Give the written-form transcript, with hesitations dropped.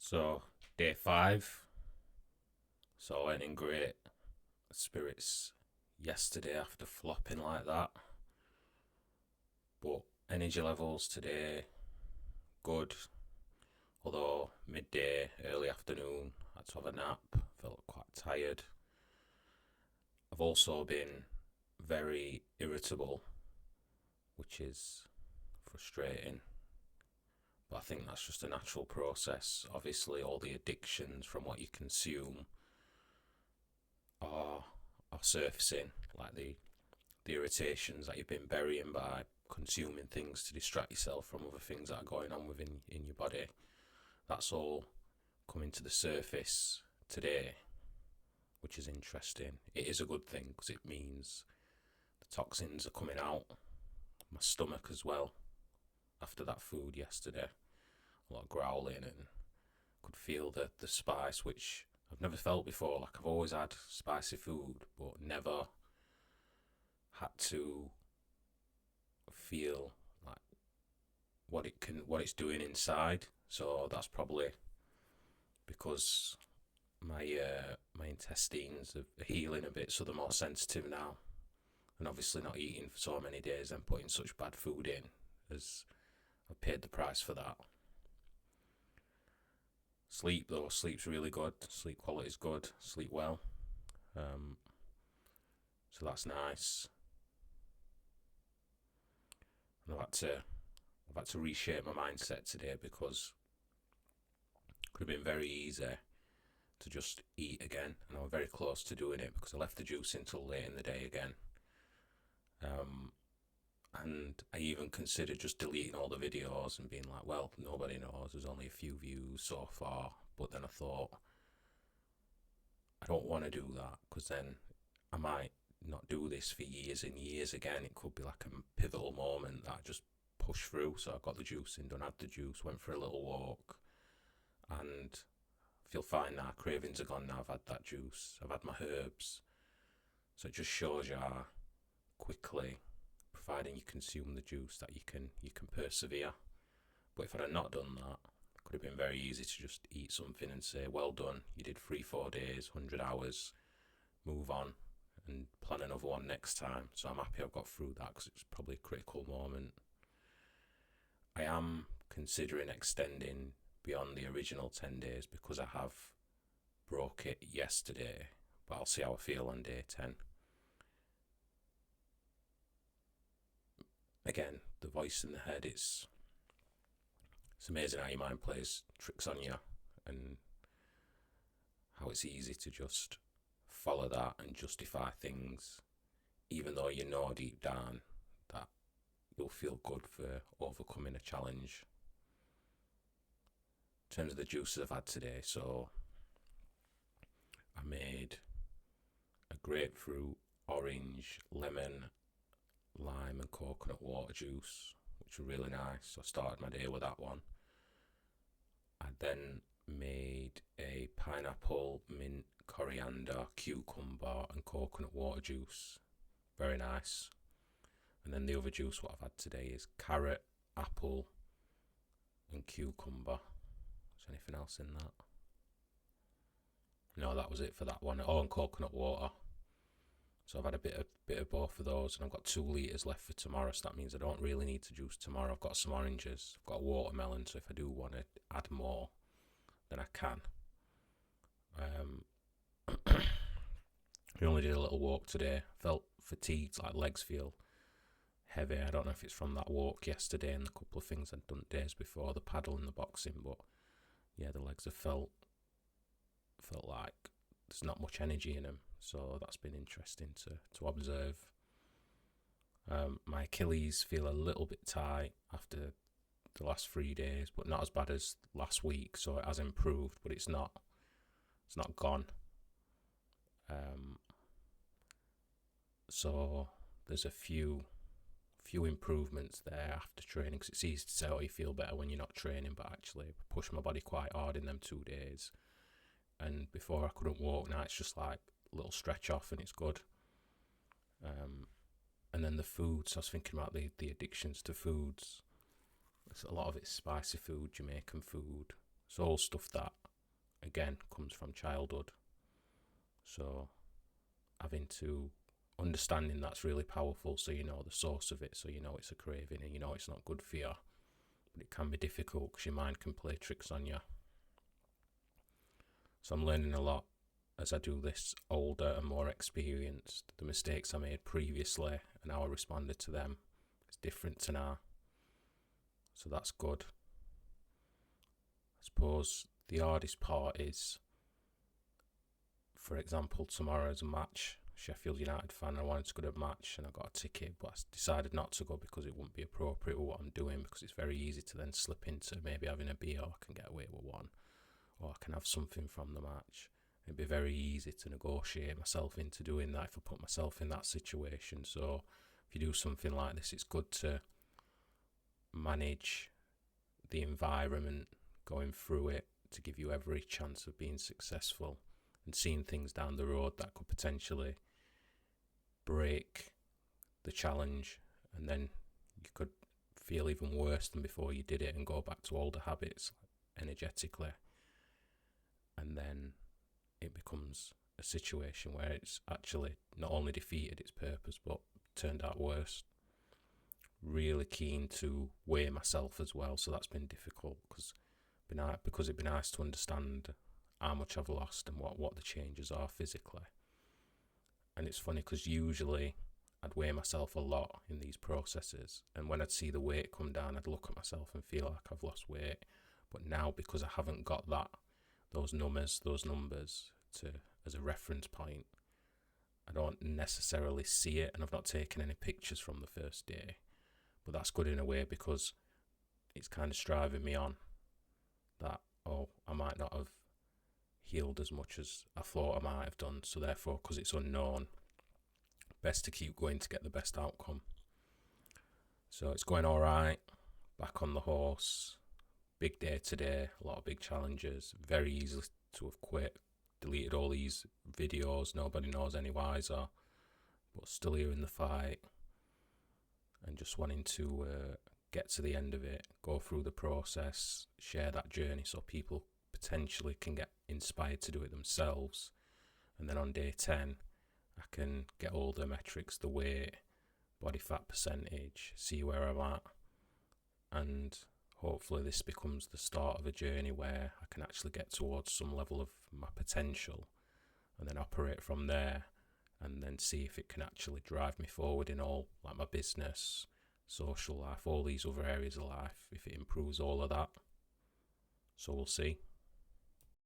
So, day 5. So, I went in great spirits yesterday after flopping like that. But energy levels today, good. Although, midday, early afternoon, I had to have a nap. Felt quite tired. I've also been very irritable, which is frustrating. But I think that's just a natural process. Obviously, all the addictions from what you consume are are surfacing, like the irritations that you've been burying by consuming things to distract yourself from other things that are going on within in your body. That's all coming to the surface today, which is interesting. It is a good thing because it means the toxins are coming out. My stomach as well after that food yesterday. A lot of growling and could feel the spice, which I've never felt before. Like I've always had spicy food, but never had to feel like what it's doing inside. So that's probably because my intestines are healing a bit, so they're more sensitive now. And obviously, not eating for so many days and putting such bad food in, as I've paid the price for that. Sleep though, sleep's really good. Sleep quality's good. Sleep well. Um, so that's nice. And I've had to reshape my mindset today because it could have been very easy to just eat again, and I was very close to doing it because I left the juice until late in the day again. Um, and I even considered just deleting all the videos and being like, well, nobody knows. There's only a few views so far. But then I thought, I don't want to do that because then I might not do this for years and years again. It could be like a pivotal moment that I just push through. So I got the juice in, done had the juice, went for a little walk, and I feel fine now. Cravings are gone now. I've had that juice. I've had my herbs. So it just shows you how quickly, providing you consume the juice, that you can persevere. But if I had not done that, it could have been very easy to just eat something and say, "Well done, you did 3 4 days, 100 hours, move on, and plan another one next time." So I'm happy I've got through that because it's probably a critical moment. I am considering extending beyond the original 10 days because I have broke it yesterday, but I'll see how I feel on day 10. Again, the voice in the head, it's amazing how your mind plays tricks on you and how it's easy to just follow that and justify things, even though you know deep down that you'll feel good for overcoming a challenge. In terms of the juices I've had today, so I made a grapefruit, orange, lemon, lime, and coconut water juice, which were really nice. So I started my day with that one. I then made a pineapple, mint, coriander, cucumber, and coconut water juice. Very nice. And then the other juice, what I've had today, is carrot, apple, and cucumber. Is there anything else in that? No, that was it for that one. Oh, and coconut water. So I've had a bit of both of those, and I've got 2 litres left for tomorrow. So that means I don't really need to juice tomorrow. I've got some oranges, I've got a watermelon. So if I do want to add more, then I can. Um, I only did a little walk today. Felt fatigued, like legs feel heavy. I don't know if it's from that walk yesterday and the couple of things I'd done days before, the paddle and the boxing, but yeah, the legs have felt like there's not much energy in them. So that's been interesting to observe. My Achilles feel a little bit tight after the last 3 days, but not as bad as last week. So it has improved, but it's not gone. Um, so there's a few improvements there after training because it's easy to say, oh, you feel better when you're not training, but actually I pushed my body quite hard in them 2 days. And before I couldn't walk, now it's just like a little stretch off and it's good. And then the foods, I was thinking about the addictions to foods. A lot of it's spicy food, Jamaican food, It's all stuff that, again, comes from childhood. So having to understanding that's really powerful, so you know the source of it, so you know it's a craving and you know it's not good for you. But it can be difficult because your mind can play tricks on you. So I'm learning a lot as I do this older and more experienced. The mistakes I made previously and how I responded to them is different to now. So that's good. I suppose the hardest part is, for example, tomorrow's a match. Sheffield United fan, I wanted to go to a match and I got a ticket, but I decided not to go because it wouldn't be appropriate with what I'm doing, because it's very easy to then slip into maybe having a beer, or I can get away with one, or I can have something from the match. It'd be very easy to negotiate myself into doing that if I put myself in that situation. So if you do something like this, it's good to manage the environment going through it to give you every chance of being successful, and seeing things down the road that could potentially break the challenge, and then you could feel even worse than before you did it and go back to older habits energetically, and then it becomes a situation where it's actually not only defeated its purpose but turned out worse. Really keen to weigh myself as well, so that's been difficult because it'd be nice to understand how much I've lost and what the changes are physically. And it's funny because usually I'd weigh myself a lot in these processes, and when I'd see the weight come down, I'd look at myself and feel like I've lost weight. But now, because I haven't got those numbers as a reference point, I don't necessarily see it, and I've not taken any pictures from the first day. But that's good in a way, because it's kind of striving me on that, I might not have healed as much as I thought I might have done. So therefore, because it's unknown, best to keep going to get the best outcome. So it's going all right. Back on the horse. Big day today. A lot of big challenges. Very easy to have quit. Deleted all these videos. Nobody knows any wiser. But still here in the fight. And just wanting to get to the end of it. Go through the process. Share that journey so people potentially can get inspired to do it themselves. And then on day 10, I can get all the metrics, the weight, body fat percentage, see where I'm at, and hopefully this becomes the start of a journey where I can actually get towards some level of my potential, and then operate from there, and then see if it can actually drive me forward in all, like my business, social life, all these other areas of life, if it improves all of that. So we'll see.